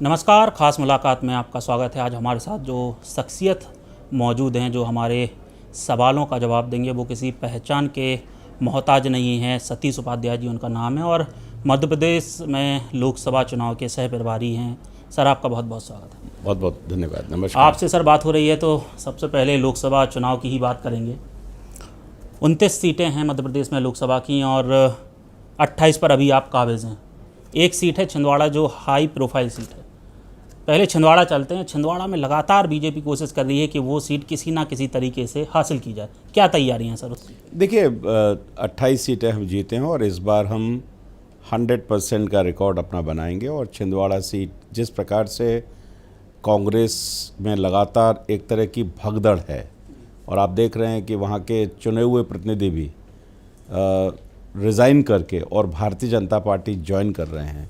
नमस्कार, ख़ास मुलाकात में आपका स्वागत है। आज हमारे साथ जो शख्सियत मौजूद हैं जो हमारे सवालों का जवाब देंगे वो किसी पहचान के मोहताज नहीं हैं। सतीश उपाध्याय जी उनका नाम है और मध्य प्रदेश में लोकसभा चुनाव के सह प्रभारी हैं। सर, आपका बहुत बहुत स्वागत है। बहुत बहुत धन्यवाद। नमस्कार। आपसे सर बात हो रही है तो सबसे पहले लोकसभा चुनाव की ही बात करेंगे। 29 सीटें हैं मध्य प्रदेश में लोकसभा की और 28 पर अभी आप काबिज हैं। एक सीट है छिंदवाड़ा जो हाई प्रोफाइल सीट है। पहले छिंदवाड़ा चलते हैं। छिंदवाड़ा में लगातार बीजेपी कोशिश कर रही है कि वो सीट किसी ना किसी तरीके से हासिल की जाए। क्या तैयारी हैं सर उसकी? देखिए, 28 सीटें हम जीते हैं और इस बार हम 100% का रिकॉर्ड अपना बनाएंगे। और छिंदवाड़ा सीट जिस प्रकार से कांग्रेस में लगातार एक तरह की भगदड़ है और आप देख रहे हैं कि वहाँ के चुने हुए प्रतिनिधि भी रिज़ाइन करके और भारतीय जनता पार्टी ज्वाइन कर रहे हैं,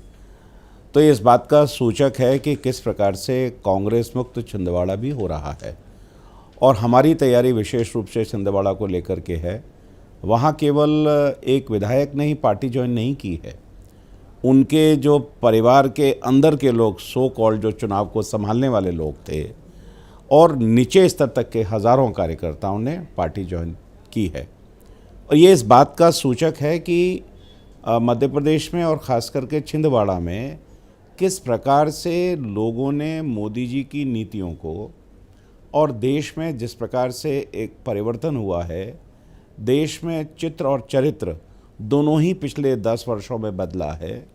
तो ये इस बात का सूचक है कि किस प्रकार से कांग्रेस मुक्त छिंदवाड़ा भी हो रहा है। और हमारी तैयारी विशेष रूप से छिंदवाड़ा को लेकर के है। वहाँ केवल एक विधायक ने ही पार्टी ज्वाइन नहीं की है, उनके जो परिवार के अंदर के लोग, सो कॉल्ड जो चुनाव को संभालने वाले लोग थे, और नीचे स्तर तक के हज़ारों कार्यकर्ताओं ने पार्टी ज्वाइन की है। और ये इस बात का सूचक है कि मध्य प्रदेश में और ख़ास करके छिंदवाड़ा में किस प्रकार से लोगों ने मोदी जी की नीतियों को, और देश में जिस प्रकार से एक परिवर्तन हुआ है, देश में चित्र और चरित्र दोनों ही पिछले 10 वर्षों में बदला है।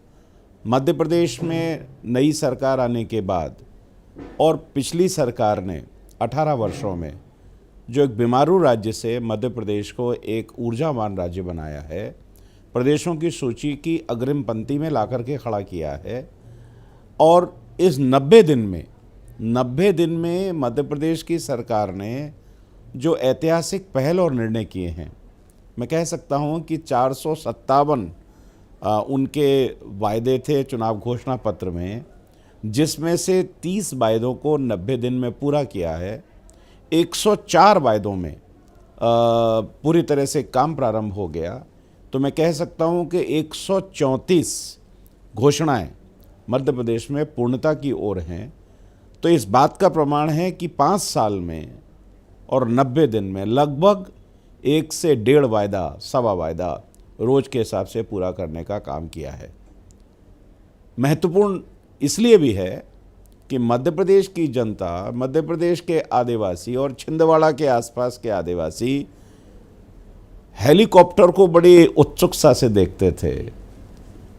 मध्य प्रदेश में नई सरकार आने के बाद और पिछली सरकार ने 18 वर्षों में जो एक बीमारू राज्य से मध्य प्रदेश को एक ऊर्जावान राज्य बनाया है, प्रदेशों की सूची की अग्रिम पंक्ति में ला कर के खड़ा किया है। और इस 90 दिन में मध्य प्रदेश की सरकार ने जो ऐतिहासिक पहल और निर्णय किए हैं, मैं कह सकता हूं कि 457 उनके वायदे थे चुनाव घोषणा पत्र में, जिसमें से 30 वायदों को 90 दिन में पूरा किया है। 104 वायदों में पूरी तरह से काम प्रारंभ हो गया। तो मैं कह सकता हूं कि 134 घोषणाएं मध्य प्रदेश में पूर्णता की ओर हैं। तो इस बात का प्रमाण है कि 5 साल में और 90 दिन में लगभग 1 से 1.5 वायदा, सवा वायदा रोज के हिसाब से पूरा करने का काम किया है। महत्वपूर्ण इसलिए भी है कि मध्य प्रदेश की जनता, मध्य प्रदेश के आदिवासी और छिंदवाड़ा के आसपास के आदिवासी हेलीकॉप्टर को बड़ी उत्सुकता से देखते थे।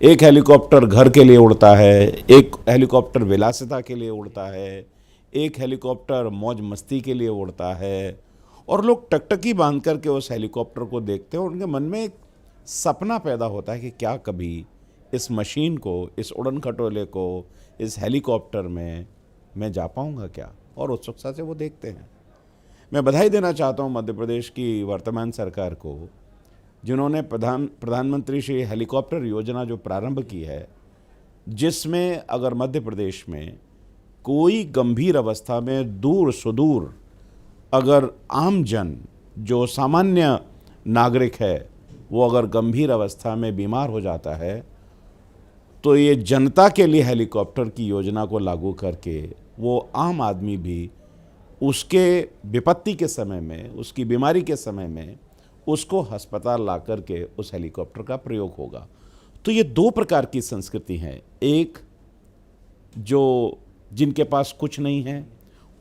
एक हेलीकॉप्टर घर के लिए उड़ता है, एक हेलीकॉप्टर विलासिता के लिए उड़ता है, एक हेलीकॉप्टर मौज मस्ती के लिए उड़ता है, और लोग टकटकी बांध करके उस हेलीकॉप्टर को देखते हैं और उनके मन में एक सपना पैदा होता है कि क्या कभी इस मशीन को, इस उड़न खटोले को, इस हेलीकॉप्टर में मैं जा पाऊंगा क्या, और उत्सुकता से वो देखते हैं। मैं बधाई देना चाहता हूं मध्य प्रदेश की वर्तमान सरकार को, जिन्होंने प्रधानमंत्री श्री हेलीकॉप्टर योजना जो प्रारंभ की है, जिसमें अगर मध्य प्रदेश में कोई गंभीर अवस्था में दूर सुदूर अगर आम जन, जो सामान्य नागरिक है, वो अगर गंभीर अवस्था में बीमार हो जाता है, तो ये जनता के लिए हेलीकॉप्टर की योजना को लागू करके वो आम आदमी भी उसके विपत्ति के समय में, उसकी बीमारी के समय में उसको अस्पताल ला करके उस हेलीकॉप्टर का प्रयोग होगा। तो ये 2 प्रकार की संस्कृति हैं। एक जो जिनके पास कुछ नहीं है,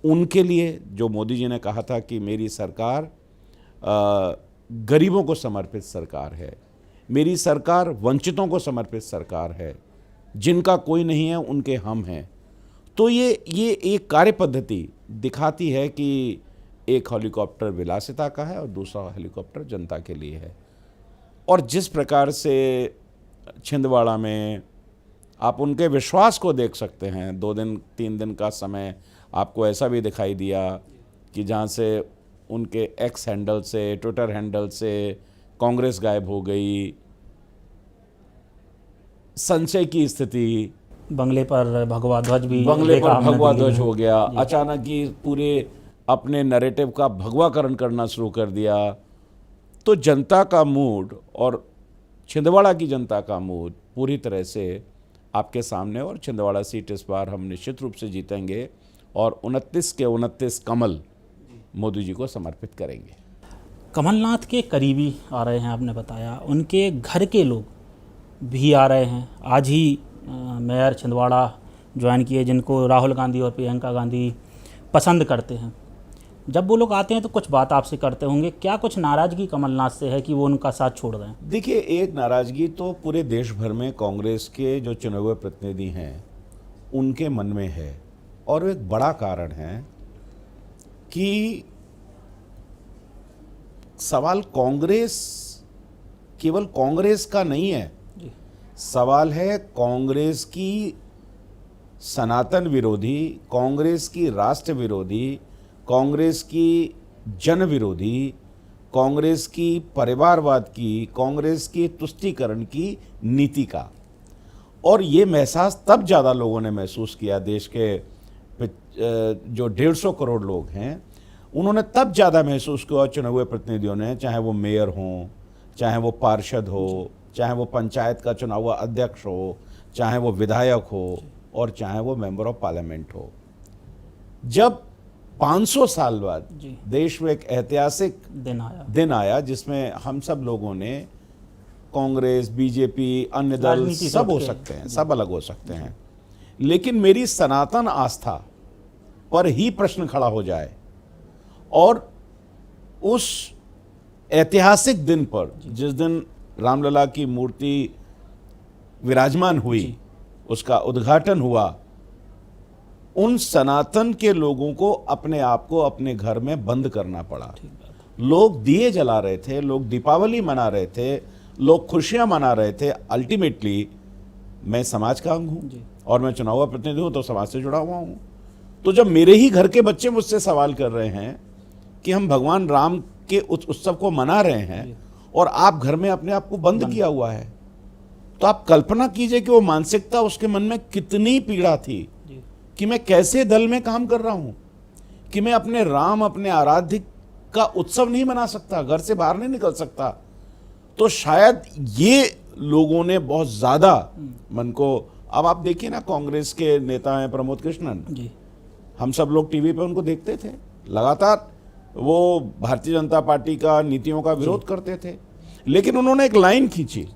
उनके लिए जो मोदी जी ने कहा था कि मेरी सरकार गरीबों को समर्पित सरकार है, मेरी सरकार वंचितों को समर्पित सरकार है, जिनका कोई नहीं है उनके हम हैं। तो ये एक कार्य पद्धति दिखाती है कि एक हेलीकॉप्टर विलासिता का है और दूसरा हेलीकॉप्टर जनता के लिए है। और जिस प्रकार से छिंदवाड़ा में आप उनके विश्वास को देख सकते हैं, 2 दिन 3 दिन का समय आपको ऐसा भी दिखाई दिया कि जहाँ से उनके एक्स हैंडल से, ट्विटर हैंडल से कांग्रेस गायब हो गई, संशय की स्थिति, बंगले पर भगवा ध्वज भी, बंगले पर भगवा ध्वज हो गया, अचानक ही पूरे अपने नैरेटिव का भगवाकरण करना शुरू कर दिया। तो जनता का मूड और छिंदवाड़ा की जनता का मूड पूरी तरह से आपके सामने, और छिंदवाड़ा सीट इस बार हम निश्चित रूप से जीतेंगे और 29 के 29 कमल मोदी जी को समर्पित करेंगे। कमलनाथ के करीबी आ रहे हैं, आपने बताया, उनके घर के लोग भी आ रहे हैं। आज ही मेयर छिंदवाड़ा ज्वाइन किए, जिनको राहुल गांधी और प्रियंका गांधी पसंद करते हैं। जब वो लोग आते हैं तो कुछ बात आपसे करते होंगे, क्या कुछ नाराज़गी कमलनाथ से है कि वो उनका साथ छोड़ रहे हैं? देखिए, एक नाराज़गी तो पूरे देश भर में कांग्रेस के जो चुने हुए प्रतिनिधि हैं उनके मन में है, और एक बड़ा कारण है कि सवाल कांग्रेस केवल कांग्रेस का नहीं है, सवाल है कांग्रेस की सनातन विरोधी, कांग्रेस की राष्ट्र विरोधी, कांग्रेस की जन विरोधी, कांग्रेस की परिवारवाद की, कांग्रेस की तुष्टीकरण की नीति का। और ये महसूस तब ज़्यादा लोगों ने महसूस किया, देश के जो 150 करोड़ लोग हैं उन्होंने तब ज़्यादा महसूस किया चुने हुए प्रतिनिधियों ने, चाहे वो मेयर हों, चाहे वो पार्षद हो, चाहे वो पंचायत का चुना हुआ अध्यक्ष हो, चाहे वो विधायक हो, और चाहे वो मेंबर ऑफ पार्लियामेंट हो। जब 500 साल बाद देश में एक ऐतिहासिक दिन आया जिसमें हम सब लोगों ने, कांग्रेस, बीजेपी, अन्य दल सब हो सकते हैं, सब अलग हो सकते हैं, लेकिन मेरी सनातन आस्था पर ही प्रश्न खड़ा हो जाए और उस ऐतिहासिक दिन पर, जिस दिन रामलला की मूर्ति विराजमान हुई, उसका उद्घाटन हुआ, उन सनातन के लोगों को अपने आप को अपने घर में बंद करना पड़ा। लोग दिए जला रहे थे, लोग दीपावली मना रहे थे, लोग खुशियां मना रहे थे। अल्टीमेटली मैं समाज का अंग हूं और मैं चुना हुआ प्रतिनिधि हूं, तो समाज से जुड़ा हुआ हूं। तो जब मेरे ही घर के बच्चे मुझसे सवाल कर रहे हैं कि हम भगवान राम के उत्सव को मना रहे हैं और आप घर में अपने आप को बंद किया हुआ है, तो आप कल्पना कीजिए कि वो मानसिकता उसके मन में कितनी पीड़ा थी कि मैं कैसे दल में काम कर रहा हूं, कि मैं अपने राम, अपने आराध्य का उत्सव नहीं मना सकता, घर से बाहर नहीं निकल सकता। तो शायद ये लोगों ने बहुत ज़्यादा मन को, अब आप देखिए ना, कांग्रेस के नेता हैं प्रमोद कृष्णन जी, हम सब लोग टीवी पे उनको देखते थे, लगातार वो भारतीय जनता पार्टी का नीतियों का विरोध करते थे, लेकिन उन्होंने एक लाइन खींची।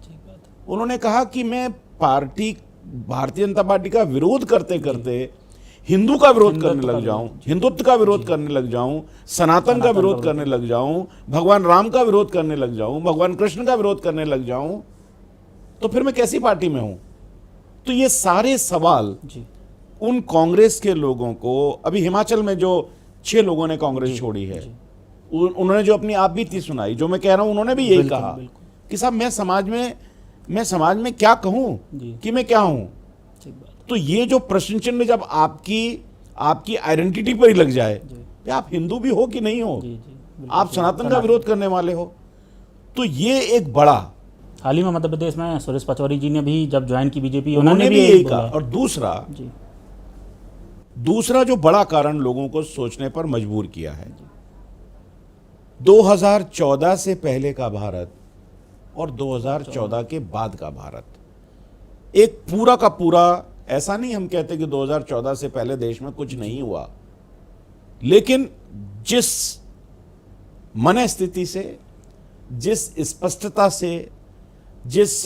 उन्होंने कहा कि मैं भारतीय जनता पार्टी का विरोध करते करते हिंदू का विरोध करने लग जाऊं, हिंदुत्व का विरोध करने लग जाऊं, सनातन का विरोध करने लग जाऊं, भगवान राम का विरोध करने लग जाऊं, भगवान कृष्ण का विरोध करने लग जाऊं, तो फिर मैं कैसी पार्टी में हूं? तो ये सारे सवाल उन कांग्रेस के लोगों को, अभी हिमाचल में जो 6 लोगों ने कांग्रेस छोड़ी है, उन्होंने जो अपनी आप बीती सुनाई, जो मैं कह रहा हूं, उन्होंने भी यही कहा कि साहब मैं समाज में क्या कहूं कि मैं क्या हूं। तो ये जो प्रश्न चिन्ह जब आपकी आइडेंटिटी पर ही लग जाए कि आप हिंदू भी हो कि नहीं हो, आप सनातन का विरोध करने वाले हो, तो ये एक बड़ा, हाल ही में मध्य प्रदेश में सुरेश पचौरी जी ने भी जब ज्वाइन की बीजेपी, उन्होंने भी यही कहा। और दूसरा जो बड़ा कारण लोगों को सोचने पर मजबूर किया है, 2014 से पहले का भारत और 2014 के बाद का भारत, एक पूरा का पूरा, ऐसा नहीं हम कहते कि 2014 से पहले देश में कुछ नहीं हुआ, लेकिन जिस मनस्थिति से, जिस स्पष्टता से, जिस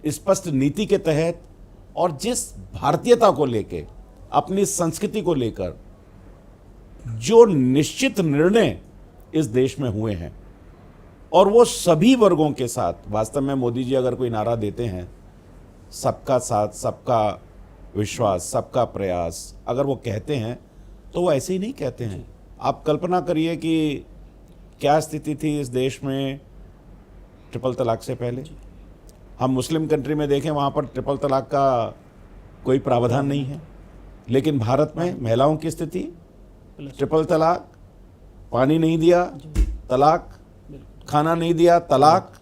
स्पष्ट नीति के तहत और जिस भारतीयता को लेकर, अपनी संस्कृति को लेकर जो निश्चित निर्णय इस देश में हुए हैं, और वो सभी वर्गों के साथ, वास्तव में मोदी जी अगर कोई नारा देते हैं, सबका साथ, सबका विश्वास, सबका प्रयास, अगर वो कहते हैं तो वो ऐसे ही नहीं कहते हैं। आप कल्पना करिए कि क्या स्थिति थी इस देश में ट्रिपल तलाक से पहले। हम मुस्लिम कंट्री में देखें, वहाँ पर ट्रिपल तलाक का कोई प्रावधान नहीं है, लेकिन भारत में महिलाओं की स्थिति, ट्रिपल तलाक, पानी नहीं दिया तलाक, खाना नहीं दिया तलाक,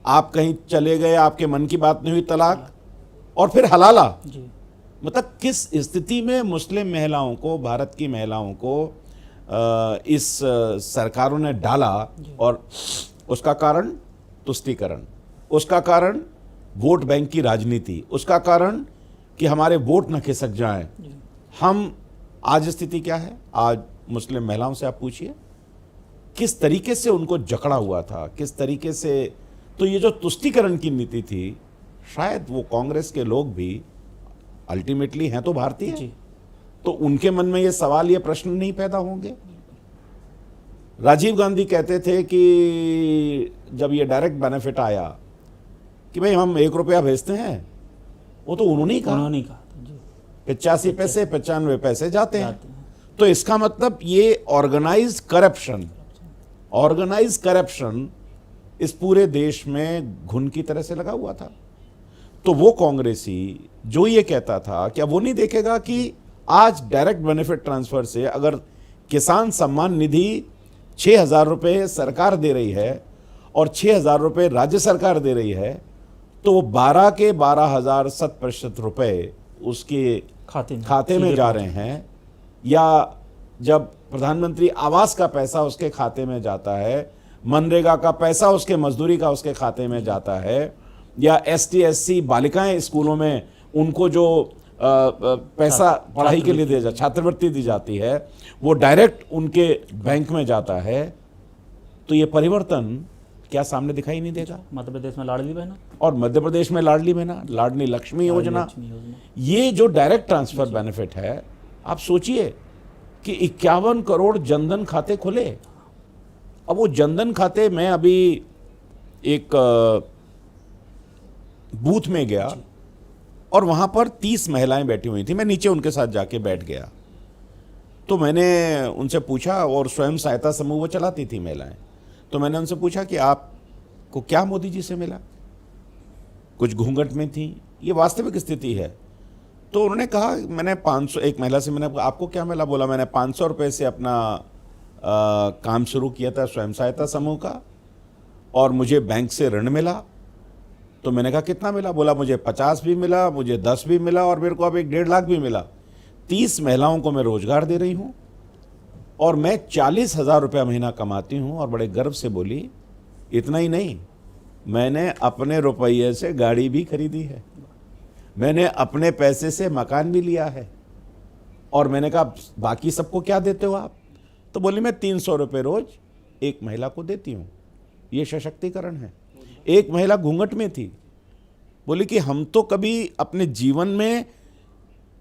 आप कहीं चले गए, आपके मन की बात नहीं हुई तलाक, और फिर हलाला। मतलब किस स्थिति में मुस्लिम महिलाओं को, भारत की महिलाओं को इस सरकारों ने डाला, और उसका कारण तुष्टीकरण, उसका कारण वोट बैंक की राजनीति, उसका कारण कि हमारे वोट न खिसक जाएं। हम आज स्थिति क्या है, आज मुस्लिम महिलाओं से आप पूछिए किस तरीके से उनको जकड़ा हुआ था, किस तरीके से। तो ये जो तुष्टीकरण की नीति थी, शायद वो कांग्रेस के लोग भी अल्टीमेटली हैं तो भारतीय, तो उनके मन में ये सवाल, ये प्रश्न नहीं पैदा होंगे। राजीव गांधी कहते थे कि जब ये डायरेक्ट बेनिफिट आया कि भाई हम 1 रुपया भेजते हैं, वो तो उन्होंने ही कहा, 85 पैसे 95 पैसे जाते हैं। तो इसका मतलब ये ऑर्गेनाइज्ड करप्शन इस पूरे देश में घुन की तरह से लगा हुआ था। तो वो कांग्रेसी जो ये कहता था, क्या वो नहीं देखेगा कि आज डायरेक्ट बेनिफिट ट्रांसफर से अगर किसान सम्मान निधि 6,000 रुपये सरकार दे रही है और 6,000 रुपये राज्य सरकार दे रही है, तो वो 12 के 12,000 शत% रुपये उसके खाते में जा रहे हैं। या जब प्रधानमंत्री आवास का पैसा उसके खाते में जाता है, मनरेगा का पैसा उसके मजदूरी का उसके खाते में जाता है, या ST/SC बालिकाएं स्कूलों में उनको जो पैसा पढ़ाई के लिए दिया छात्रवृत्ति दी जाती है, वो डायरेक्ट उनके बैंक में जाता है, तो ये परिवर्तन क्या सामने दिखाई नहीं देगा? मध्य प्रदेश में लाडली बहना, और मध्य प्रदेश में लाडली बहना, लाडली लक्ष्मी योजना, ये जो डायरेक्ट ट्रांसफर बेनिफिट है, आप सोचिए कि 51 करोड़ जनधन खाते खुले। अब वो जनधन खाते, मैं अभी एक बूथ में गया और वहां पर 30 महिलाएं बैठी हुई थी, मैं नीचे उनके साथ जाके बैठ गया। तो मैंने उनसे पूछा, और स्वयं सहायता समूह वो चलाती थी महिलाएं, तो मैंने उनसे पूछा कि आपको क्या मोदी जी से मिला? कुछ घूंघट में थी, ये वास्तविक स्थिति है। तो उन्होंने कहा, मैंने 500, एक महिला से मैंने, आपको क्या मिला? बोला मैंने 500 रुपये से अपना काम शुरू किया था स्वयं सहायता समूह का, और मुझे बैंक से ऋण मिला। तो मैंने कहा कितना मिला? बोला मुझे 50 भी मिला, मुझे 10 भी मिला, और मेरे को अब 1.5 लाख भी मिला। 30 महिलाओं को मैं रोजगार दे रही हूँ, और मैं 40,000 रुपया महीना कमाती हूँ। और बड़े गर्व से बोली, इतना ही नहीं, मैंने अपने रुपये से गाड़ी भी खरीदी है, मैंने अपने पैसे से मकान भी लिया है। और मैंने कहा बाकी सबको क्या देते हो आप? तो बोली मैं 300 रुपये रोज एक महिला को देती हूँ। ये सशक्तिकरण है। एक महिला घूंघट में थी, बोली कि हम तो कभी अपने जीवन में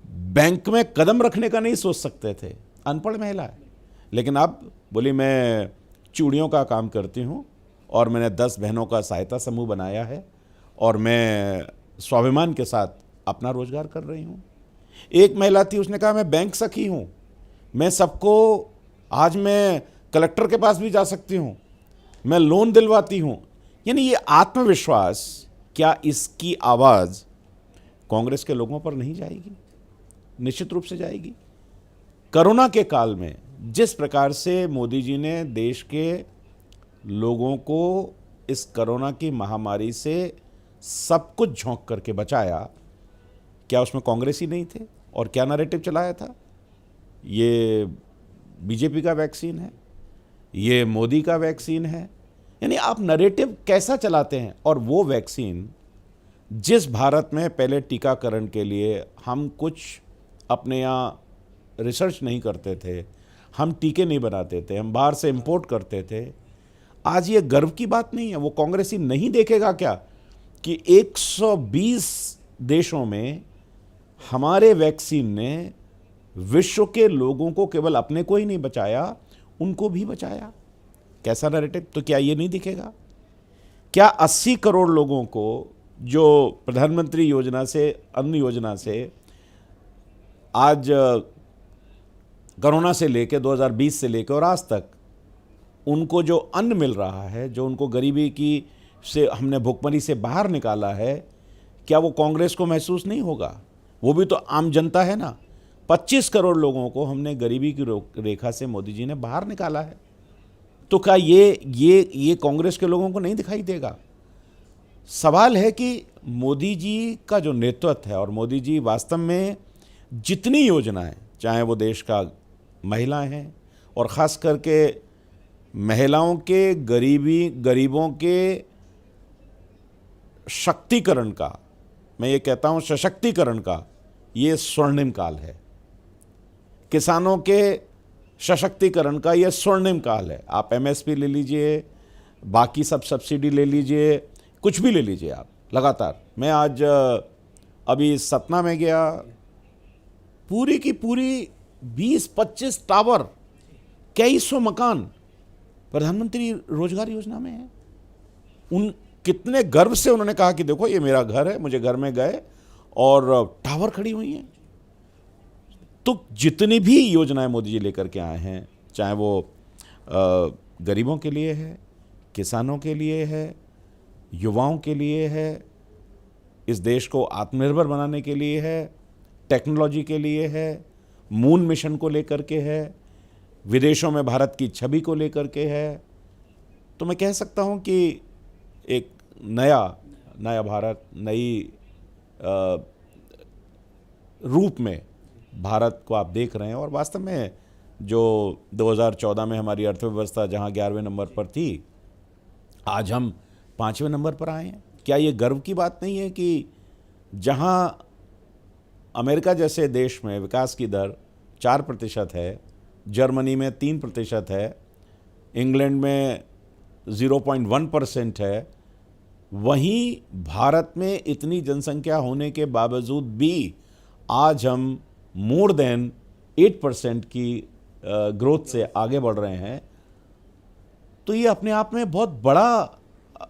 बैंक में कदम रखने का नहीं सोच सकते थे, अनपढ़ महिला है, लेकिन अब बोली मैं चूड़ियों का काम करती हूँ, और मैंने 10 बहनों का सहायता समूह बनाया है, और मैं स्वाभिमान के साथ अपना रोजगार कर रही हूँ। एक महिला थी, उसने कहा मैं बैंक सखी हूँ, मैं सबको, आज मैं कलेक्टर के पास भी जा सकती हूँ, मैं लोन दिलवाती हूँ। यानी ये आत्मविश्वास, क्या इसकी आवाज़ कांग्रेस के लोगों पर नहीं जाएगी? निश्चित रूप से जाएगी। कोरोना के काल में जिस प्रकार से मोदी जी ने देश के लोगों को इस कोरोना की महामारी से सब कुछ झोंक करके बचाया, क्या उसमें कांग्रेस ही नहीं थे? और क्या नैरेटिव चलाया था? ये बीजेपी का वैक्सीन है, ये मोदी का वैक्सीन है। यानी आप नैरेटिव कैसा चलाते हैं? और वो वैक्सीन, जिस भारत में पहले टीकाकरण के लिए हम कुछ अपने यहाँ रिसर्च नहीं करते थे, हम टीके नहीं बनाते थे, हम बाहर से इंपोर्ट करते थे, आज ये गर्व की बात नहीं है? वो कांग्रेसी नहीं देखेगा क्या कि 120 देशों में हमारे वैक्सीन ने विश्व के लोगों को केवल अपने को ही नहीं बचाया, उनको भी बचाया। कैसा नैरेटिव? तो क्या ये नहीं दिखेगा? क्या 80 करोड़ लोगों को जो प्रधानमंत्री योजना से, अन्न योजना से, आज कोरोना से लेकर 2020 से लेकर और आज तक उनको जो अन्न मिल रहा है, जो उनको गरीबी की से हमने भुखमरी से बाहर निकाला है, क्या वो कांग्रेस को महसूस नहीं होगा? वो भी तो आम जनता है ना। 25 करोड़ लोगों को हमने गरीबी की रेखा से मोदी जी ने बाहर निकाला है। तो क्या ये कांग्रेस के लोगों को नहीं दिखाई देगा? सवाल है कि मोदी जी का जो नेतृत्व है, और मोदी जी वास्तव में जितनी योजनाएं, चाहे वो देश का महिलाएं हैं, और ख़ास करके महिलाओं के गरीबों के शक्तिकरण का, मैं ये कहता हूँ सशक्तिकरण का, ये स्वर्णिम काल है। किसानों के सशक्तिकरण का ये स्वर्णिम काल है। आप एमएसपी ले लीजिए, बाकी सब सब्सिडी ले लीजिए, कुछ भी ले लीजिए आप लगातार। मैं आज अभी सतना में गया, पूरी की पूरी 20-25 टावर, कई सौ मकान प्रधानमंत्री रोजगार योजना में है। उन कितने गर्व से उन्होंने कहा कि देखो ये मेरा घर है, मुझे घर में गए और टावर खड़ी हुई हैं। तो जितनी भी योजनाएं मोदी जी लेकर के आए हैं, चाहे वो गरीबों के लिए है, किसानों के लिए है, युवाओं के लिए है, इस देश को आत्मनिर्भर बनाने के लिए है, टेक्नोलॉजी के लिए है, मून मिशन को लेकर के है, विदेशों में भारत की छवि को लेकर के है, तो मैं कह सकता हूं कि एक नया भारत, नई रूप में भारत को आप देख रहे हैं। और वास्तव में जो 2014 में हमारी अर्थव्यवस्था जहां 11वें नंबर पर थी, आज हम 5वें नंबर पर आए हैं। क्या ये गर्व की बात नहीं है कि जहां अमेरिका जैसे देश में विकास की दर 4% है, जर्मनी में 3% है, इंग्लैंड में 0.1% है, वहीं भारत में इतनी जनसंख्या होने के बावजूद भी आज हम मोर देन 8% की ग्रोथ से आगे बढ़ रहे हैं। तो ये अपने आप में बहुत बड़ा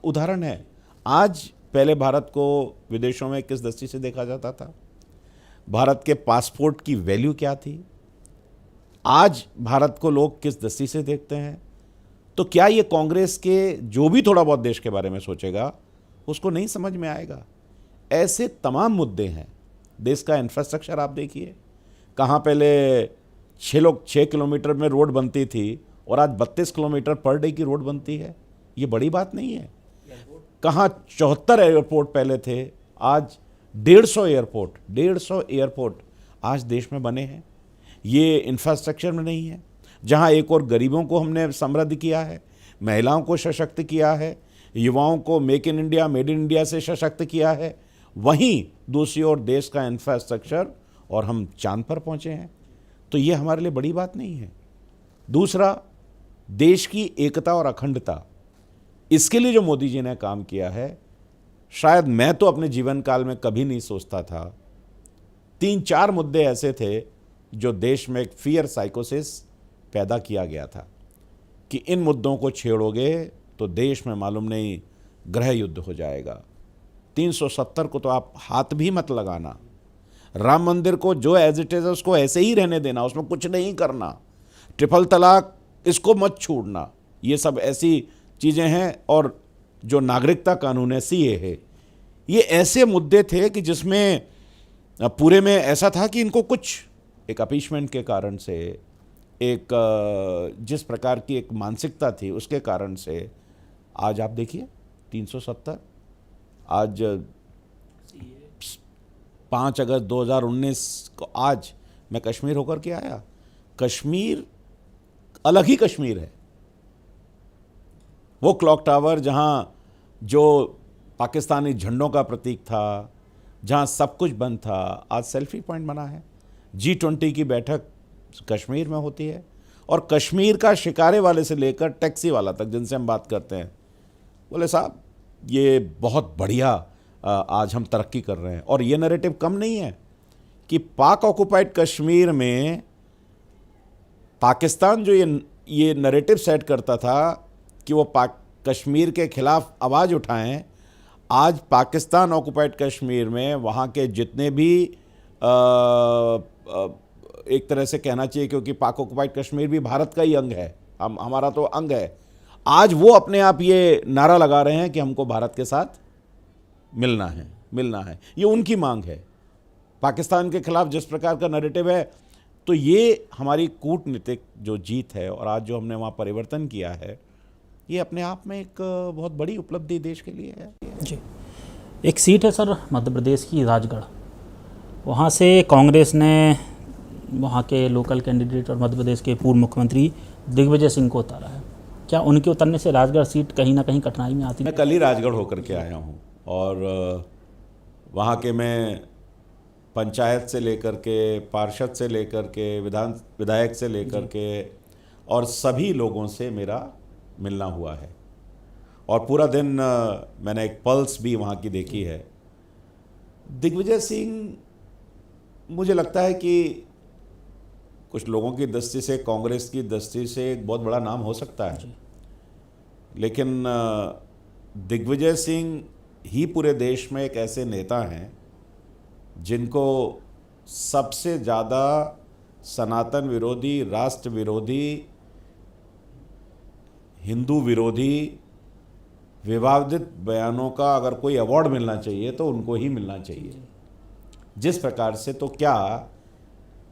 उदाहरण है। आज पहले भारत को विदेशों में किस दृष्टि से देखा जाता था, भारत के पासपोर्ट की वैल्यू क्या थी, आज भारत को लोग किस दृष्टि से देखते हैं। तो क्या ये कांग्रेस के जो भी थोड़ा बहुत देश के बारे में सोचेगा उसको नहीं समझ में आएगा। ऐसे तमाम मुद्दे हैं। देश का इंफ्रास्ट्रक्चर आप देखिए, कहाँ पहले 6 किलोमीटर में रोड बनती थी और आज 32 किलोमीटर पर डे की रोड बनती है। ये बड़ी बात नहीं है। कहाँ 74 एयरपोर्ट पहले थे, आज 150 एयरपोर्ट आज देश में बने हैं। ये इंफ्रास्ट्रक्चर में नहीं है। जहाँ एक और गरीबों को हमने समृद्ध किया है, महिलाओं को सशक्त किया है, युवाओं को make in India, made in India से सशक्त किया है, वहीं दूसरी ओर देश का इंफ्रास्ट्रक्चर और हम चांद पर पहुँचे हैं। तो ये हमारे लिए बड़ी बात नहीं है। दूसरा, देश की एकता और अखंडता, इसके लिए जो मोदी जी ने काम किया है, शायद मैं तो अपने जीवन काल में कभी नहीं सोचता था। 3-4 मुद्दे ऐसे थे जो देश में एक फियर साइकोसिस पैदा किया गया था कि इन मुद्दों को छेड़ोगे तो देश में मालूम नहीं गृह युद्ध हो जाएगा। 370 को तो आप हाथ भी मत लगाना। राम मंदिर को जो एज इट इज उसको ऐसे ही रहने देना, उसमें कुछ नहीं करना। ट्रिपल तलाक इसको मत छोड़ना। ये सब ऐसी चीज़ें हैं। और जो नागरिकता कानून है, सीए है, ये ऐसे मुद्दे थे कि जिसमें पूरे में ऐसा था कि इनको कुछ एक अपीशमेंट के कारण से, एक जिस प्रकार की एक मानसिकता थी उसके कारण से आज आप देखिए 370। आज 5 अगस्त 2019 को आज मैं कश्मीर होकर के आया। कश्मीर अलग ही कश्मीर है। वो क्लॉक टावर जहाँ जो पाकिस्तानी झंडों का प्रतीक था, जहाँ सब कुछ बंद था, आज सेल्फी पॉइंट बना है। G20 की बैठक कश्मीर में होती है। और कश्मीर का शिकारे वाले से लेकर टैक्सी वाला तक जिनसे हम बात करते हैं, बोले साहब ये बहुत बढ़िया आज हम तरक्की कर रहे हैं। और ये नैरेटिव कम नहीं है कि पाक ऑक्युपाइड कश्मीर में पाकिस्तान जो ये नैरेटिव सेट करता था कि वो कश्मीर के खिलाफ आवाज़ उठाएं, आज पाकिस्तान ऑक्युपाइड कश्मीर में वहाँ के जितने भी एक तरह से कहना चाहिए, क्योंकि पाक ऑक्युपाइड कश्मीर भी भारत का ही अंग है, हमारा तो अंग है। आज वो अपने आप ये नारा लगा रहे हैं कि हमको भारत के साथ मिलना है। ये उनकी मांग है। पाकिस्तान के खिलाफ जिस प्रकार का नैरेटिव है, तो ये हमारी कूटनीतिक जो जीत है और आज जो हमने वहाँ परिवर्तन किया है, ये अपने आप में एक बहुत बड़ी उपलब्धि देश के लिए है। जी, एक सीट है सर मध्य प्रदेश की, राजगढ़। वहाँ से कांग्रेस ने वहाँ के लोकल कैंडिडेट और मध्य प्रदेश के पूर्व मुख्यमंत्री दिग्विजय सिंह को उतारा है। क्या उनके उतरने से राजगढ़ सीट कहीं ना कहीं कठिनाई में आती है? मैं कल ही राजगढ़ होकर के आया हूँ। और वहाँ के मैं पंचायत से लेकर के, पार्षद से लेकर के, विधायक से लेकर के और सभी लोगों से मेरा मिलना हुआ है। और पूरा दिन मैंने एक पल्स भी वहाँ की देखी है। दिग्विजय सिंह, मुझे लगता है कि कुछ लोगों की दृष्टि से, कांग्रेस की दृष्टि से एक बहुत बड़ा नाम हो सकता है, लेकिन दिग्विजय सिंह ही पूरे देश में एक ऐसे नेता हैं जिनको सबसे ज़्यादा सनातन विरोधी, राष्ट्र विरोधी, हिंदू विरोधी, विवादित बयानों का अगर कोई अवार्ड मिलना चाहिए तो उनको ही मिलना चाहिए। जिस प्रकार से, तो क्या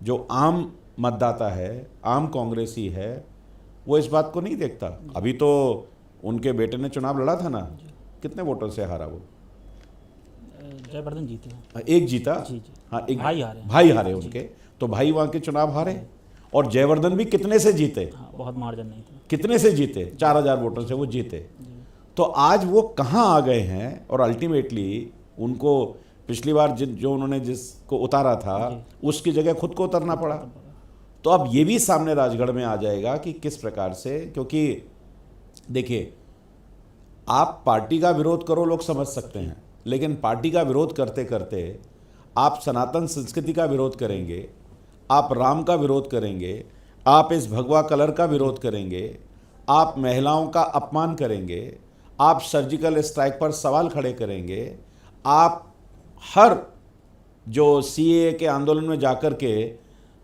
जो आम मतदाता है, आम कांग्रेसी है, वो इस बात को नहीं देखता। अभी तो उनके बेटे ने चुनाव लड़ा था ना, कितने वोटों से हारा वो? जयवर्धन जीते हैं। एक जीता। जी। हाँ, एक भाई हारे उनके, तो भाई वहाँ के चुनाव हारे। और जयवर्धन भी कितने से जीते? हाँ, बहुत मार्जिन नहीं था। कितने से जीते? 4000 वोटों से वो जीते। तो आज वो कहाँ आ गए हैं? और अल्टीमेटली उनको पिछली बार जो उन्होंने जिसको उतारा था उसकी जगह खुद को उतरना पड़ा। तो अब ये भी सामने राजगढ़ में आ जाएगा कि किस प्रकार से, क्योंकि देखिए, आप पार्टी का विरोध करो, लोग समझ सकते हैं, लेकिन पार्टी का विरोध करते करते आप सनातन संस्कृति का विरोध करेंगे, आप राम का विरोध करेंगे, आप इस भगवा कलर का विरोध करेंगे, आप महिलाओं का अपमान करेंगे, आप सर्जिकल स्ट्राइक पर सवाल खड़े करेंगे, आप हर जो सीएए के आंदोलन में जाकर के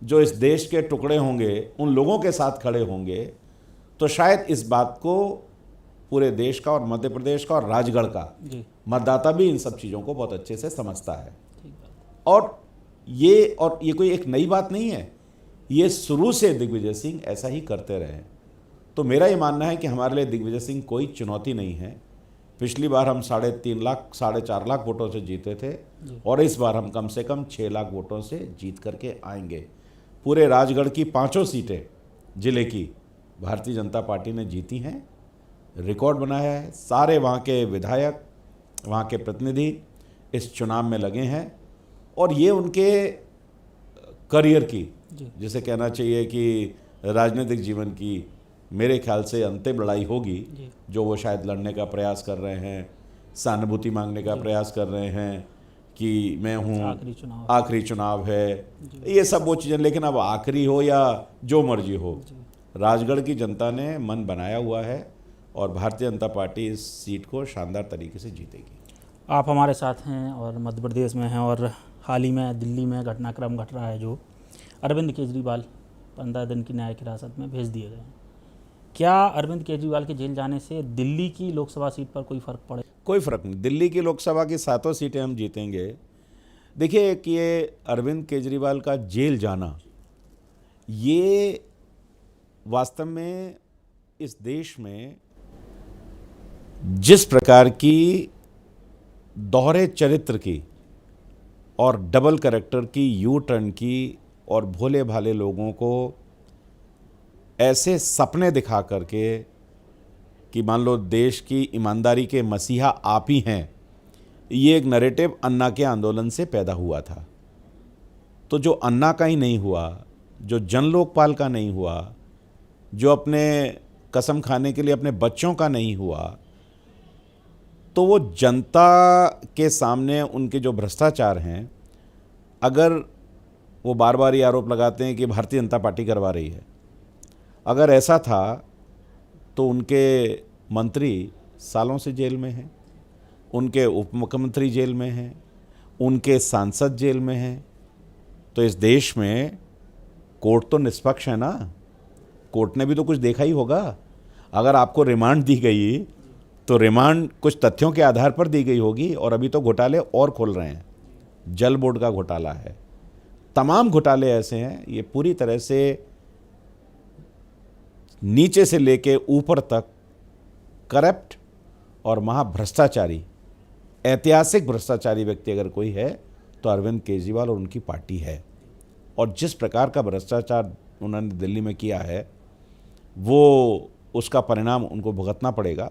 जो इस देश के टुकड़े होंगे उन लोगों के साथ खड़े होंगे, तो शायद इस बात को पूरे देश का और मध्य प्रदेश का और राजगढ़ का मतदाता भी इन सब चीज़ों को बहुत अच्छे से समझता है। और ये कोई एक नई बात नहीं है, ये शुरू से दिग्विजय सिंह ऐसा ही करते रहे। तो मेरा ये मानना है कि हमारे लिए दिग्विजय सिंह कोई चुनौती नहीं है। पिछली बार हम 3.5 लाख, 4.5 लाख वोटों से जीते थे और इस बार हम कम से कम 6 लाख वोटों से जीत करके आएंगे। पूरे राजगढ़ की 5 सीटें जिले की भारतीय जनता पार्टी ने जीती हैं, रिकॉर्ड बनाया है। सारे वहाँ के विधायक, वहाँ के प्रतिनिधि इस चुनाव में लगे हैं और ये उनके करियर की, जिसे कहना चाहिए कि राजनीतिक जीवन की, मेरे ख्याल से अंतिम लड़ाई होगी जो वो शायद लड़ने का प्रयास कर रहे हैं, सहानुभूति मांगने का प्रयास कर रहे हैं कि मैं हूँ, आखिरी चुनाव है, ये सब वो चीज़ें। लेकिन अब आखिरी हो या जो मर्जी हो, राजगढ़ की जनता ने मन बनाया हुआ है और भारतीय जनता पार्टी इस सीट को शानदार तरीके से जीतेगी। आप हमारे साथ हैं और मध्य प्रदेश में हैं और हाल ही में दिल्ली में घटनाक्रम घट रहा है जो अरविंद केजरीवाल 15 दिन की न्यायिक हिरासत में भेज दिए गए हैं। क्या अरविंद केजरीवाल के जेल जाने से दिल्ली की लोकसभा सीट पर कोई फ़र्क पड़े? कोई फ़र्क नहीं। दिल्ली की लोकसभा की 7 सीटें हम जीतेंगे। देखिए कि ये अरविंद केजरीवाल का जेल जाना, ये वास्तव में इस देश में जिस प्रकार की दोहरे चरित्र की और डबल कैरेक्टर की, यू टर्न की और भोले भाले लोगों को ऐसे सपने दिखा करके कि मान लो देश की ईमानदारी के मसीहा आप ही हैं, ये एक नैरेटिव अन्ना के आंदोलन से पैदा हुआ था। तो जो अन्ना का ही नहीं हुआ, जो जन लोकपाल का नहीं हुआ, जो अपने कसम खाने के लिए अपने बच्चों का नहीं हुआ, तो वो जनता के सामने उनके जो भ्रष्टाचार हैं, अगर वो बार बार ये आरोप लगाते हैं कि भारतीय जनता पार्टी करवा रही है, अगर ऐसा था तो उनके मंत्री सालों से जेल में हैं, उनके उप मुख्यमंत्री जेल में हैं, उनके सांसद जेल में हैं। तो इस देश में कोर्ट तो निष्पक्ष है ना, कोर्ट ने भी तो कुछ देखा ही होगा। अगर आपको रिमांड दी गई तो रिमांड कुछ तथ्यों के आधार पर दी गई होगी। और अभी तो घोटाले और खोल रहे हैं, जल बोर्ड का घोटाला है, तमाम घोटाले ऐसे हैं, ये पूरी तरह से नीचे से लेके ऊपर तक करप्ट और महाभ्रष्टाचारी, ऐतिहासिक भ्रष्टाचारी व्यक्ति अगर कोई है तो अरविंद केजरीवाल और उनकी पार्टी है। और जिस प्रकार का भ्रष्टाचार उन्होंने दिल्ली में किया है, वो उसका परिणाम उनको भुगतना पड़ेगा।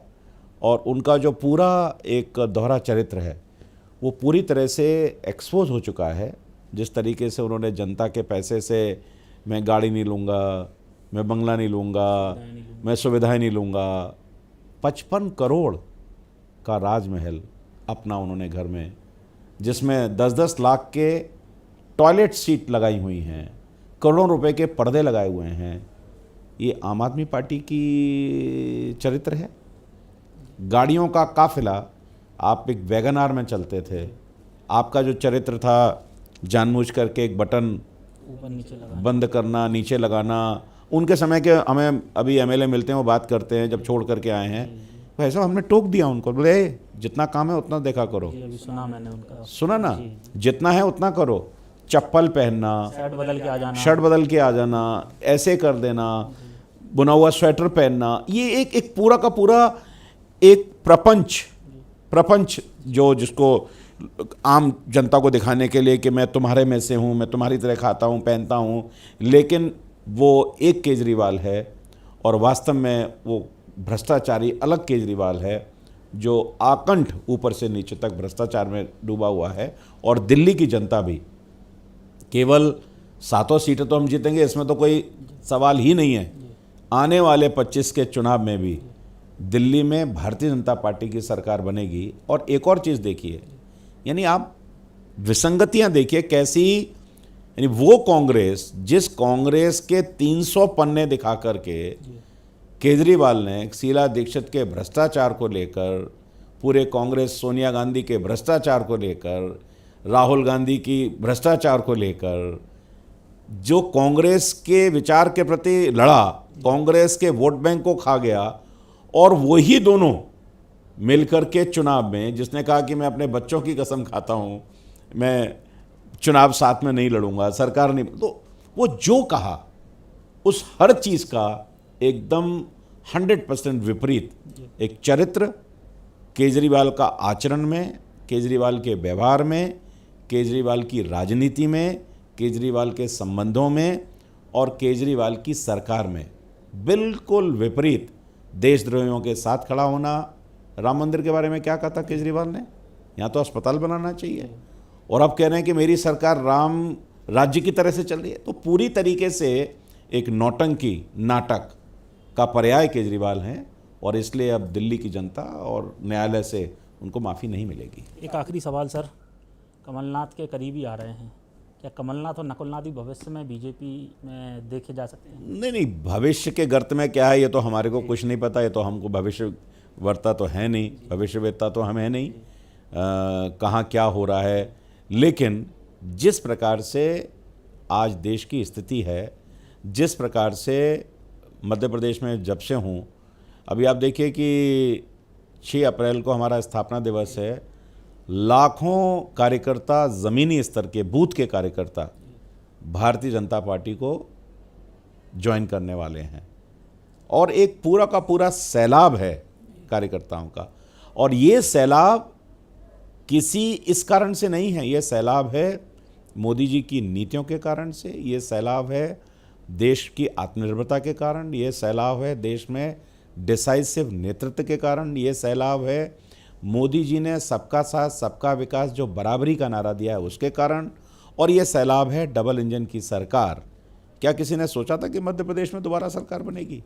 और उनका जो पूरा एक दोहरा चरित्र है वो पूरी तरह से एक्सपोज हो चुका है। जिस तरीके से उन्होंने जनता के पैसे से मैं गाड़ी नहीं लूँगा, मैं बंगला नहीं लूँगा, मैं सुविधाएं नहीं लूँगा, 55 करोड़ का राजमहल अपना उन्होंने घर में, जिसमें 10-10 लाख के टॉयलेट सीट लगाई हुई हैं, करोड़ों रुपए के पर्दे लगाए हुए हैं। ये आम आदमी पार्टी की चरित्र है। गाड़ियों का काफिला, आप एक वैगन आर में चलते थे, आपका जो चरित्र था जानबूझ करके एक बटन ऊपर नीचे लगा बंद करना, नीचे लगाना। उनके समय के हमें अभी एमएलए मिलते हैं, वो बात करते हैं जब छोड़ करके आए हैं, वैसा हमने टोक दिया उनको, बोले जितना काम है उतना देखा करो। अभी सुना मैंने उनका, सुना ना, जितना है उतना करो। चप्पल पहनना, शर्ट बदल के आ जाना, शर्ट बदल के आ जाना, ऐसे कर देना, बुना हुआ स्वेटर पहनना, ये एक पूरा का पूरा एक प्रपंच जो जिसको आम जनता को दिखाने के लिए कि मैं तुम्हारे में से हूँ, मैं तुम्हारी तरह खाता हूँ, पहनता हूँ, लेकिन वो एक केजरीवाल है और वास्तव में वो भ्रष्टाचारी अलग केजरीवाल है जो आकंठ ऊपर से नीचे तक भ्रष्टाचार में डूबा हुआ है। और दिल्ली की जनता भी, केवल 7 सीटें तो हम जीतेंगे इसमें तो कोई सवाल ही नहीं है, आने वाले 25 के चुनाव में भी दिल्ली में भारतीय जनता पार्टी की सरकार बनेगी। और एक और चीज़ देखिए, यानी आप विसंगतियां देखिए कैसी, यानी वो कांग्रेस, जिस कांग्रेस के 300 पन्ने दिखा करके केजरीवाल ने शीला दीक्षित के भ्रष्टाचार को लेकर, पूरे कांग्रेस सोनिया गांधी के भ्रष्टाचार को लेकर, राहुल गांधी की भ्रष्टाचार को लेकर, जो कांग्रेस के विचार के प्रति लड़ा, कांग्रेस के वोट बैंक को खा गया, और वही दोनों मिलकर के चुनाव में, जिसने कहा कि मैं अपने बच्चों की कसम खाता हूं, मैं चुनाव साथ में नहीं लड़ूंगा, सरकार नहीं, तो वो जो कहा उस हर चीज़ का एकदम 100% विपरीत एक चरित्र केजरीवाल का आचरण में, केजरीवाल के व्यवहार में, केजरीवाल की राजनीति में, केजरीवाल के संबंधों में और केजरीवाल की सरकार में बिल्कुल विपरीत। देशद्रोहियों के साथ खड़ा होना। राम मंदिर के बारे में क्या कहा था केजरीवाल ने, यहाँ तो अस्पताल बनाना चाहिए, और अब कह रहे हैं कि मेरी सरकार राम राज्य की तरह से चल रही है। तो पूरी तरीके से एक नौटंकी नाटक का पर्याय केजरीवाल हैं, और इसलिए अब दिल्ली की जनता और न्यायालय से उनको माफ़ी नहीं मिलेगी। एक आखिरी सवाल सर, कमलनाथ के करीबी आ रहे हैं, क्या कमलनाथ और नकुलनाथ भी भविष्य में बीजेपी में देखे जा सकते हैं? नहीं, भविष्य के गर्त में क्या है ये तो हमारे को कुछ नहीं पता, ये तो हमको भविष्य वर्ता तो है नहीं, भविष्यवेत्ता तो हम है नहीं, कहाँ क्या हो रहा है। लेकिन जिस प्रकार से आज देश की स्थिति है, जिस प्रकार से मध्य प्रदेश में जब से हूँ, अभी आप देखिए कि 6 अप्रैल को हमारा स्थापना दिवस है, लाखों कार्यकर्ता, ज़मीनी स्तर के बूथ के कार्यकर्ता भारतीय जनता पार्टी को ज्वाइन करने वाले हैं, और एक पूरा का पूरा सैलाब है कार्यकर्ताओं का। और ये सैलाब किसी इस कारण से नहीं है, ये सैलाब है मोदी जी की नीतियों के कारण से, ये सैलाब है देश की आत्मनिर्भरता के कारण, ये सैलाब है देश में डिसाइसिव नेतृत्व के कारण, ये सैलाब है मोदी जी ने सबका साथ सबका विकास जो बराबरी का नारा दिया है उसके कारण, और ये सैलाब है डबल इंजन की सरकार। क्या किसी ने सोचा था कि मध्य प्रदेश में दोबारा सरकार बनेगी?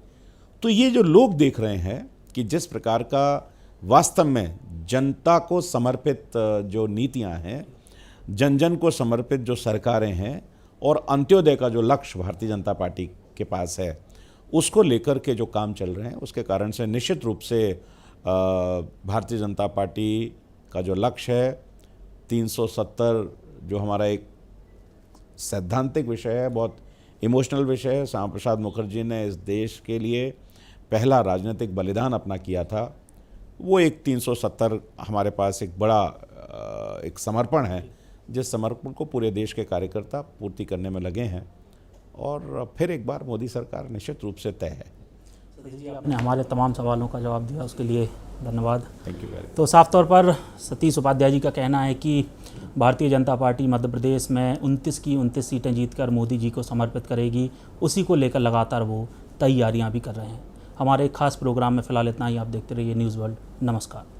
तो ये जो लोग देख रहे हैं कि जिस प्रकार का वास्तव में जनता को समर्पित जो नीतियां हैं, जन जन को समर्पित जो सरकारें हैं, और अंत्योदय का जो लक्ष्य भारतीय जनता पार्टी के पास है, उसको लेकर के जो काम चल रहे हैं, उसके कारण से निश्चित रूप से भारतीय जनता पार्टी का जो लक्ष्य है 370, जो हमारा एक सैद्धांतिक विषय है, बहुत इमोशनल विषय है, श्यामा प्रसाद मुखर्जी ने इस देश के लिए पहला राजनीतिक बलिदान अपना किया था, वो एक 370 हमारे पास एक बड़ा एक समर्पण है, जिस समर्पण को पूरे देश के कार्यकर्ता पूर्ति करने में लगे हैं, और फिर एक बार मोदी सरकार निश्चित रूप से तय है। आपने हमारे तमाम सवालों का जवाब दिया, उसके लिए धन्यवाद। Thank you very much. तो साफ तौर पर सतीश उपाध्याय जी का कहना है कि भारतीय जनता पार्टी मध्य प्रदेश में 29 की 29 सीटें जीतकर मोदी जी को समर्पित करेगी, उसी को लेकर लगातार वो तैयारियां भी कर रहे हैं। हमारे एक खास प्रोग्राम में फ़िलहाल इतना ही। आप देखते रहिए न्यूज़ वर्ल्ड। नमस्कार।